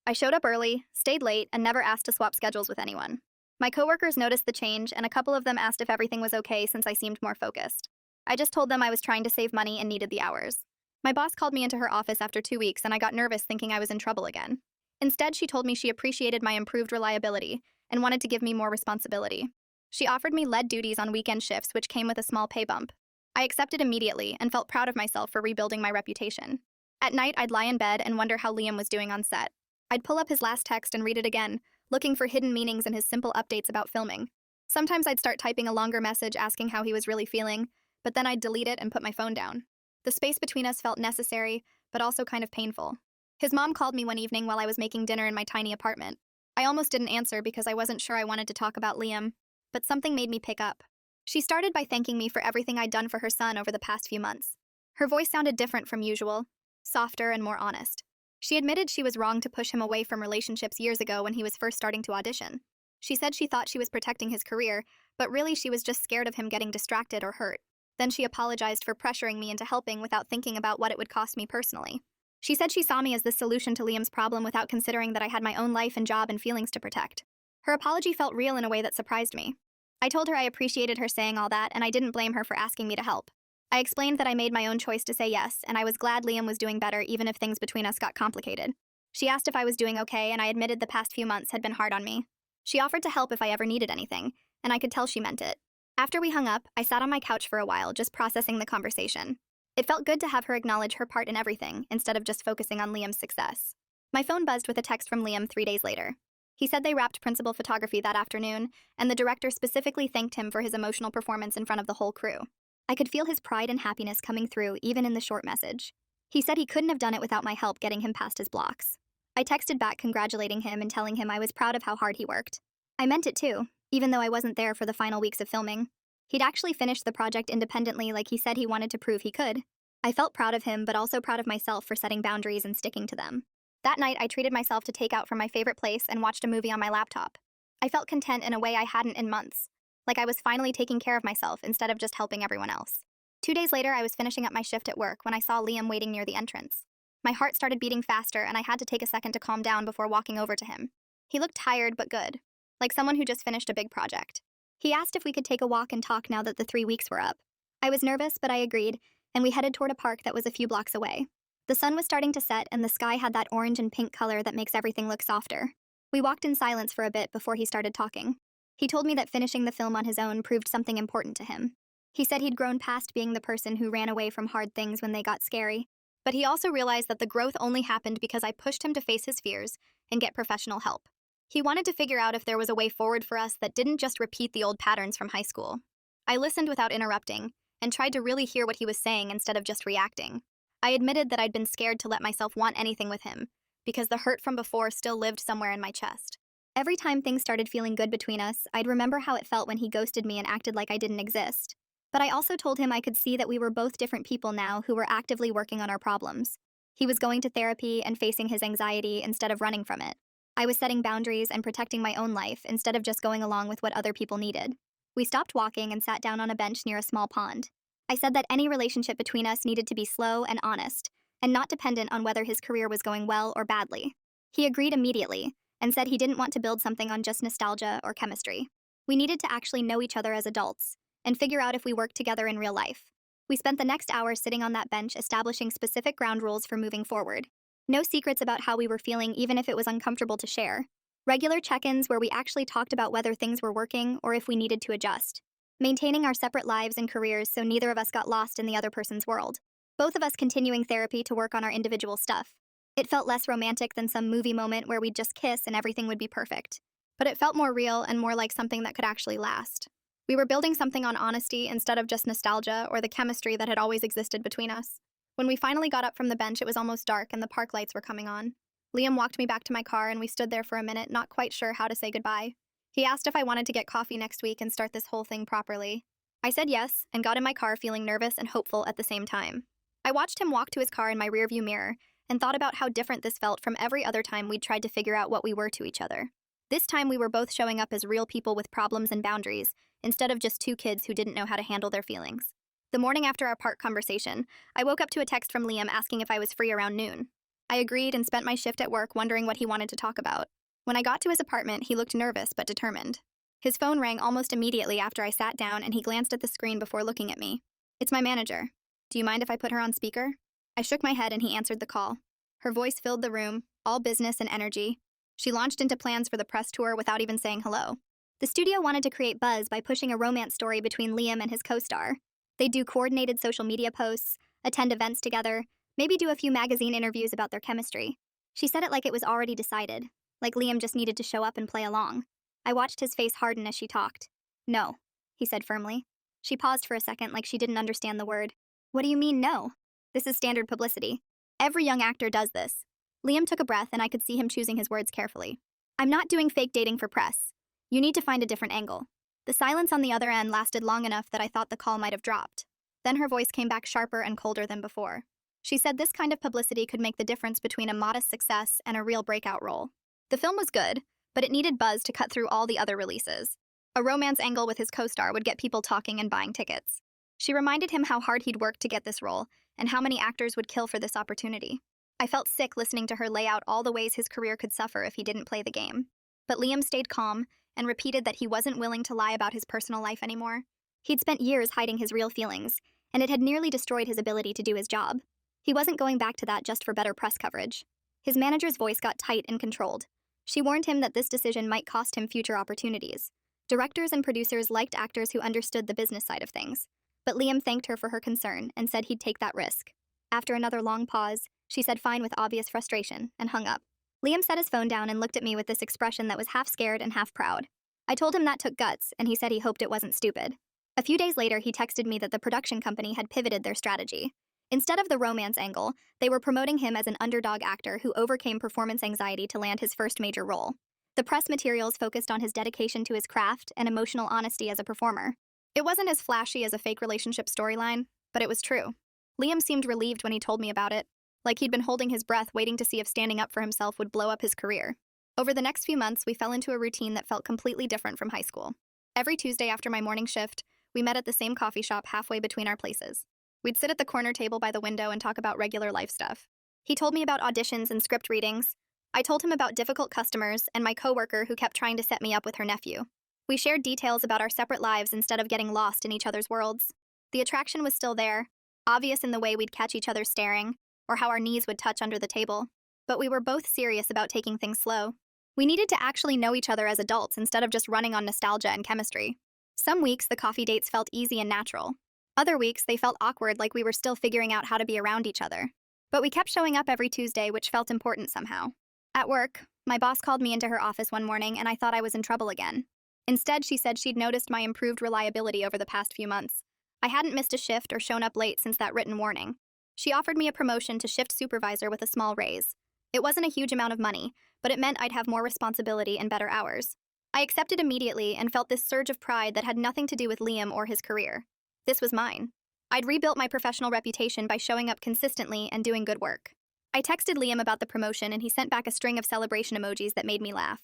I showed up early, stayed late, and never asked to swap schedules with anyone. My coworkers noticed the change, and a couple of them asked if everything was okay since I seemed more focused. I just told them I was trying to save money and needed the hours. My boss called me into her office after 2 weeks, and I got nervous thinking I was in trouble again. Instead, she told me she appreciated my improved reliability and wanted to give me more responsibility. She offered me lead duties on weekend shifts, which came with a small pay bump. I accepted immediately and felt proud of myself for rebuilding my reputation. At night, I'd lie in bed and wonder how Liam was doing on set. I'd pull up his last text and read it again, looking for hidden meanings in his simple updates about filming. Sometimes I'd start typing a longer message asking how he was really feeling, but then I'd delete it and put my phone down. The space between us felt necessary, but also kind of painful. His mom called me one evening while I was making dinner in my tiny apartment. I almost didn't answer because I wasn't sure I wanted to talk about Liam, but something made me pick up. She started by thanking me for everything I'd done for her son over the past few months. Her voice sounded different from usual, softer and more honest. She admitted she was wrong to push him away from relationships years ago when he was first starting to audition. She said she thought she was protecting his career, but really she was just scared of him getting distracted or hurt. Then she apologized for pressuring me into helping without thinking about what it would cost me personally. She said she saw me as the solution to Liam's problem without considering that I had my own life and job and feelings to protect. Her apology felt real in a way that surprised me. I told her I appreciated her saying all that, and I didn't blame her for asking me to help. I explained that I made my own choice to say yes, and I was glad Liam was doing better even if things between us got complicated. She asked if I was doing okay, and I admitted the past few months had been hard on me. She offered to help if I ever needed anything, and I could tell she meant it. After we hung up, I sat on my couch for a while, just processing the conversation. It felt good to have her acknowledge her part in everything, instead of just focusing on Liam's success. My phone buzzed with a text from Liam 3 days later. He said they wrapped principal photography that afternoon, and the director specifically thanked him for his emotional performance in front of the whole crew. I could feel his pride and happiness coming through, even in the short message. He said he couldn't have done it without my help getting him past his blocks. I texted back congratulating him and telling him I was proud of how hard he worked. I meant it too, even though I wasn't there for the final weeks of filming. He'd actually finished the project independently like he said he wanted to prove he could. I felt proud of him, but also proud of myself for setting boundaries and sticking to them. That night, I treated myself to take out from my favorite place and watched a movie on my laptop. I felt content in a way I hadn't in months, like I was finally taking care of myself instead of just helping everyone else. 2 days later, I was finishing up my shift at work when I saw Liam waiting near the entrance. My heart started beating faster, and I had to take a second to calm down before walking over to him. He looked tired but good, like someone who just finished a big project. He asked if we could take a walk and talk now that the 3 weeks were up. I was nervous, but I agreed, and we headed toward a park that was a few blocks away. The sun was starting to set, and the sky had that orange and pink color that makes everything look softer. We walked in silence for a bit before he started talking. He told me that finishing the film on his own proved something important to him. He said he'd grown past being the person who ran away from hard things when they got scary. But he also realized that the growth only happened because I pushed him to face his fears and get professional help. He wanted to figure out if there was a way forward for us that didn't just repeat the old patterns from high school. I listened without interrupting and tried to really hear what he was saying instead of just reacting. I admitted that I'd been scared to let myself want anything with him because the hurt from before still lived somewhere in my chest. Every time things started feeling good between us, I'd remember how it felt when he ghosted me and acted like I didn't exist. But I also told him I could see that we were both different people now who were actively working on our problems. He was going to therapy and facing his anxiety instead of running from it. I was setting boundaries and protecting my own life instead of just going along with what other people needed. We stopped walking and sat down on a bench near a small pond. I said that any relationship between us needed to be slow and honest, and not dependent on whether his career was going well or badly. He agreed immediately, and said he didn't want to build something on just nostalgia or chemistry. We needed to actually know each other as adults, and figure out if we worked together in real life. We spent the next hour sitting on that bench establishing specific ground rules for moving forward. No secrets about how we were feeling, even if it was uncomfortable to share. Regular check-ins where we actually talked about whether things were working or if we needed to adjust. Maintaining our separate lives and careers so neither of us got lost in the other person's world. Both of us continuing therapy to work on our individual stuff. It felt less romantic than some movie moment where we'd just kiss and everything would be perfect. But it felt more real and more like something that could actually last. We were building something on honesty instead of just nostalgia or the chemistry that had always existed between us. When we finally got up from the bench, it was almost dark and the park lights were coming on. Liam walked me back to my car and we stood there for a minute, not quite sure how to say goodbye. He asked if I wanted to get coffee next week and start this whole thing properly. I said yes, and got in my car feeling nervous and hopeful at the same time. I watched him walk to his car in my rearview mirror and thought about how different this felt from every other time we'd tried to figure out what we were to each other. This time we were both showing up as real people with problems and boundaries, instead of just two kids who didn't know how to handle their feelings. The morning after our park conversation, I woke up to a text from Liam asking if I was free around noon. I agreed and spent my shift at work wondering what he wanted to talk about. When I got to his apartment, he looked nervous but determined. His phone rang almost immediately after I sat down and he glanced at the screen before looking at me. "It's my manager. Do you mind if I put her on speaker?" I shook my head and he answered the call. Her voice filled the room, all business and energy. She launched into plans for the press tour without even saying hello. The studio wanted to create buzz by pushing a romance story between Liam and his co-star. They'd do coordinated social media posts, attend events together, maybe do a few magazine interviews about their chemistry. She said it like it was already decided, like Liam just needed to show up and play along. I watched his face harden as she talked. "No," he said firmly. She paused for a second like she didn't understand the word. "What do you mean, no?" "This is standard publicity. Every young actor does this." Liam took a breath and I could see him choosing his words carefully. "I'm not doing fake dating for press. You need to find a different angle." The silence on the other end lasted long enough that I thought the call might have dropped. Then her voice came back sharper and colder than before. She said this kind of publicity could make the difference between a modest success and a real breakout role. The film was good, but it needed buzz to cut through all the other releases. A romance angle with his co-star would get people talking and buying tickets. She reminded him how hard he'd worked to get this role, and how many actors would kill for this opportunity. I felt sick listening to her lay out all the ways his career could suffer if he didn't play the game. But Liam stayed calm and repeated that he wasn't willing to lie about his personal life anymore. He'd spent years hiding his real feelings, and it had nearly destroyed his ability to do his job. He wasn't going back to that just for better press coverage. His manager's voice got tight and controlled. She warned him that this decision might cost him future opportunities. Directors and producers liked actors who understood the business side of things. But Liam thanked her for her concern and said he'd take that risk. After another long pause, she said fine with obvious frustration and hung up. Liam set his phone down and looked at me with this expression that was half scared and half proud. I told him that took guts, and he said he hoped it wasn't stupid. A few days later, he texted me that the production company had pivoted their strategy. Instead of the romance angle, they were promoting him as an underdog actor who overcame performance anxiety to land his first major role. The press materials focused on his dedication to his craft and emotional honesty as a performer. It wasn't as flashy as a fake relationship storyline, but it was true. Liam seemed relieved when he told me about it, like he'd been holding his breath waiting to see if standing up for himself would blow up his career. Over the next few months, we fell into a routine that felt completely different from high school. Every Tuesday after my morning shift, we met at the same coffee shop halfway between our places. We'd sit at the corner table by the window and talk about regular life stuff. He told me about auditions and script readings. I told him about difficult customers and my coworker who kept trying to set me up with her nephew. We shared details about our separate lives instead of getting lost in each other's worlds. The attraction was still there, obvious in the way we'd catch each other staring, or how our knees would touch under the table. But we were both serious about taking things slow. We needed to actually know each other as adults instead of just running on nostalgia and chemistry. Some weeks, the coffee dates felt easy and natural. Other weeks, they felt awkward, like we were still figuring out how to be around each other. But we kept showing up every Tuesday, which felt important somehow. At work, my boss called me into her office one morning and I thought I was in trouble again. Instead, she said she'd noticed my improved reliability over the past few months. I hadn't missed a shift or shown up late since that written warning. She offered me a promotion to shift supervisor with a small raise. It wasn't a huge amount of money, but it meant I'd have more responsibility and better hours. I accepted immediately and felt this surge of pride that had nothing to do with Liam or his career. This was mine. I'd rebuilt my professional reputation by showing up consistently and doing good work. I texted Liam about the promotion and he sent back a string of celebration emojis that made me laugh.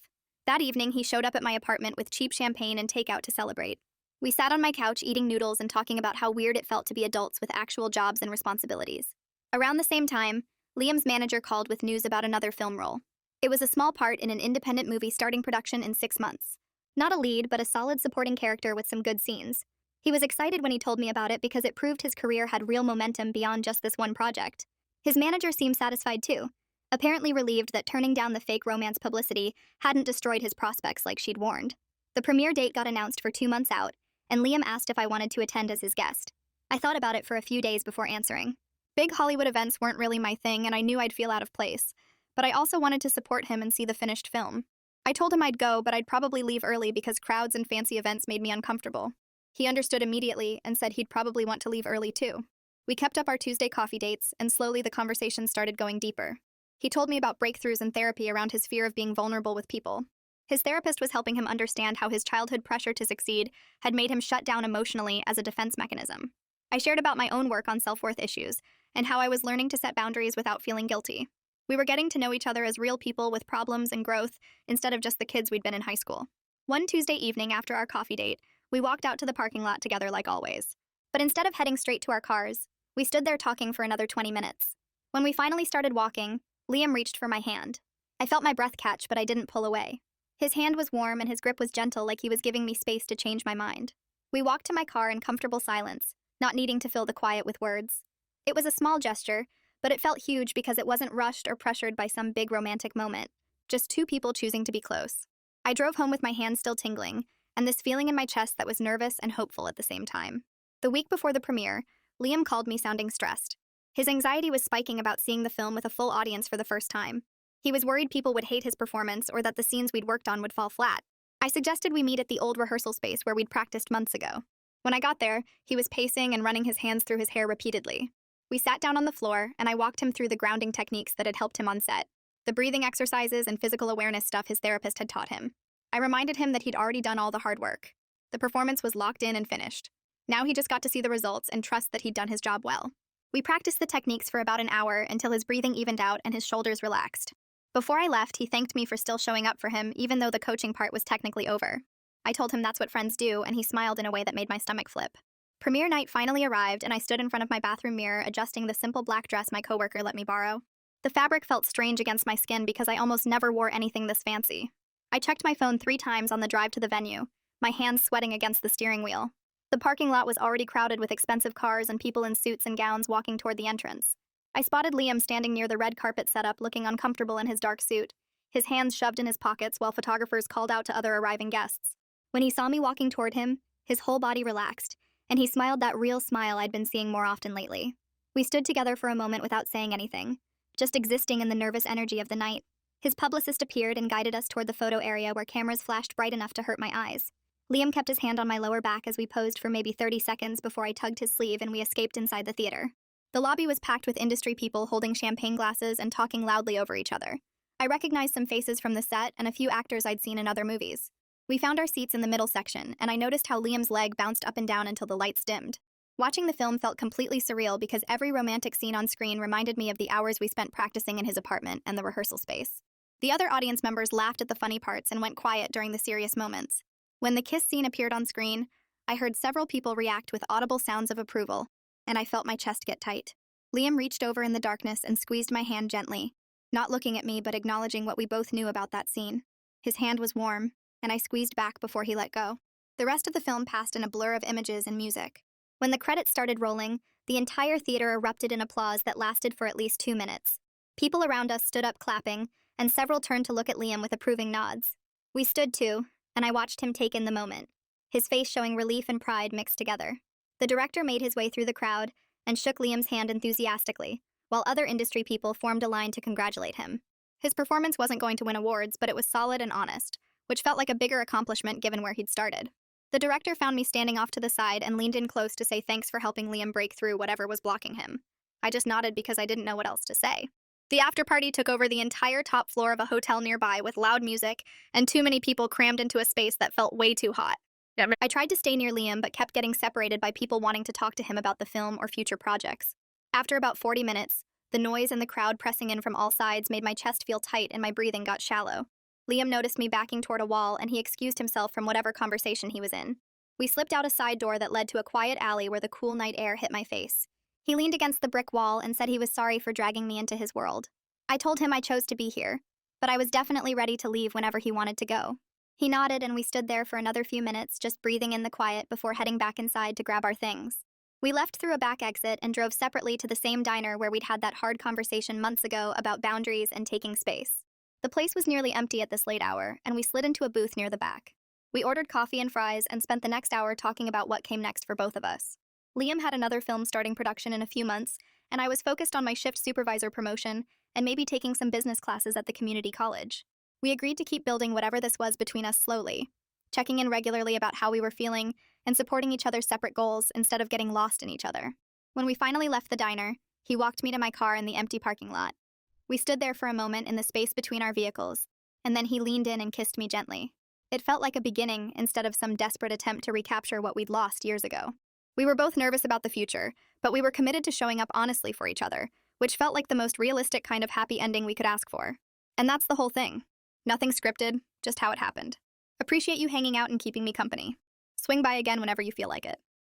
That evening, he showed up at my apartment with cheap champagne and takeout to celebrate. We sat on my couch eating noodles and talking about how weird it felt to be adults with actual jobs and responsibilities. Around the same time, Liam's manager called with news about another film role. It was a small part in an independent movie starting production in 6 months. Not a lead, but a solid supporting character with some good scenes. He was excited when he told me about it because it proved his career had real momentum beyond just this one project. His manager seemed satisfied too, apparently relieved that turning down the fake romance publicity hadn't destroyed his prospects like she'd warned. The premiere date got announced for 2 months out, and Liam asked if I wanted to attend as his guest. I thought about it for a few days before answering. Big Hollywood events weren't really my thing, and I knew I'd feel out of place, but I also wanted to support him and see the finished film. I told him I'd go, but I'd probably leave early because crowds and fancy events made me uncomfortable. He understood immediately and said he'd probably want to leave early too. We kept up our Tuesday coffee dates, and slowly the conversation started going deeper. He told me about breakthroughs in therapy around his fear of being vulnerable with people. His therapist was helping him understand how his childhood pressure to succeed had made him shut down emotionally as a defense mechanism. I shared about my own work on self-worth issues and how I was learning to set boundaries without feeling guilty. We were getting to know each other as real people with problems and growth instead of just the kids we'd been in high school. One Tuesday evening after our coffee date, we walked out to the parking lot together like always. But instead of heading straight to our cars, we stood there talking for another 20 minutes. When we finally started walking, Liam reached for my hand. I felt my breath catch, but I didn't pull away. His hand was warm and his grip was gentle, like he was giving me space to change my mind. We walked to my car in comfortable silence, not needing to fill the quiet with words. It was a small gesture, but it felt huge because it wasn't rushed or pressured by some big romantic moment, just two people choosing to be close. I drove home with my hand still tingling, and this feeling in my chest that was nervous and hopeful at the same time. The week before the premiere, Liam called me sounding stressed. His anxiety was spiking about seeing the film with a full audience for the first time. He was worried people would hate his performance or that the scenes we'd worked on would fall flat. I suggested we meet at the old rehearsal space where we'd practiced months ago. When I got there, he was pacing and running his hands through his hair repeatedly. We sat down on the floor, and I walked him through the grounding techniques that had helped him on set, the breathing exercises and physical awareness stuff his therapist had taught him. I reminded him that he'd already done all the hard work. The performance was locked in and finished. Now he just got to see the results and trust that he'd done his job well. We practiced the techniques for about an hour until his breathing evened out and his shoulders relaxed. Before I left, he thanked me for still showing up for him, even though the coaching part was technically over. I told him that's what friends do, and he smiled in a way that made my stomach flip. Premiere night finally arrived, and I stood in front of my bathroom mirror adjusting the simple black dress my coworker let me borrow. The fabric felt strange against my skin because I almost never wore anything this fancy. I checked my phone 3 times on the drive to the venue, my hands sweating against the steering wheel. The parking lot was already crowded with expensive cars and people in suits and gowns walking toward the entrance. I spotted Liam standing near the red carpet setup, looking uncomfortable in his dark suit, his hands shoved in his pockets while photographers called out to other arriving guests. When he saw me walking toward him, his whole body relaxed, and he smiled that real smile I'd been seeing more often lately. We stood together for a moment without saying anything, just existing in the nervous energy of the night. His publicist appeared and guided us toward the photo area where cameras flashed bright enough to hurt my eyes. Liam kept his hand on my lower back as we posed for maybe 30 seconds before I tugged his sleeve and we escaped inside the theater. The lobby was packed with industry people holding champagne glasses and talking loudly over each other. I recognized some faces from the set and a few actors I'd seen in other movies. We found our seats in the middle section, and I noticed how Liam's leg bounced up and down until the lights dimmed. Watching the film felt completely surreal because every romantic scene on screen reminded me of the hours we spent practicing in his apartment and the rehearsal space. The other audience members laughed at the funny parts and went quiet during the serious moments. When the kiss scene appeared on screen, I heard several people react with audible sounds of approval, and I felt my chest get tight. Liam reached over in the darkness and squeezed my hand gently, not looking at me but acknowledging what we both knew about that scene. His hand was warm, and I squeezed back before he let go. The rest of the film passed in a blur of images and music. When the credits started rolling, the entire theater erupted in applause that lasted for at least 2 minutes. People around us stood up clapping, and several turned to look at Liam with approving nods. We stood too, and I watched him take in the moment, his face showing relief and pride mixed together. The director made his way through the crowd and shook Liam's hand enthusiastically, while other industry people formed a line to congratulate him. His performance wasn't going to win awards, but it was solid and honest, which felt like a bigger accomplishment given where he'd started. The director found me standing off to the side and leaned in close to say thanks for helping Liam break through whatever was blocking him. I just nodded because I didn't know what else to say. The after party took over the entire top floor of a hotel nearby with loud music and too many people crammed into a space that felt way too hot. I tried to stay near Liam but kept getting separated by people wanting to talk to him about the film or future projects. After about 40 minutes, the noise and the crowd pressing in from all sides made my chest feel tight and my breathing got shallow. Liam noticed me backing toward a wall and he excused himself from whatever conversation he was in. We slipped out a side door that led to a quiet alley where the cool night air hit my face. He leaned against the brick wall and said he was sorry for dragging me into his world. I told him I chose to be here, but I was definitely ready to leave whenever he wanted to go. He nodded and we stood there for another few minutes, just breathing in the quiet before heading back inside to grab our things. We left through a back exit and drove separately to the same diner where we'd had that hard conversation months ago about boundaries and taking space. The place was nearly empty at this late hour, and we slid into a booth near the back. We ordered coffee and fries and spent the next hour talking about what came next for both of us. Liam had another film starting production in a few months, and I was focused on my shift supervisor promotion and maybe taking some business classes at the community college. We agreed to keep building whatever this was between us slowly, checking in regularly about how we were feeling and supporting each other's separate goals instead of getting lost in each other. When we finally left the diner, he walked me to my car in the empty parking lot. We stood there for a moment in the space between our vehicles, and then he leaned in and kissed me gently. It felt like a beginning instead of some desperate attempt to recapture what we'd lost years ago. We were both nervous about the future, but we were committed to showing up honestly for each other, which felt like the most realistic kind of happy ending we could ask for. And that's the whole thing. Nothing scripted, just how it happened. Appreciate you hanging out and keeping me company. Swing by again whenever you feel like it.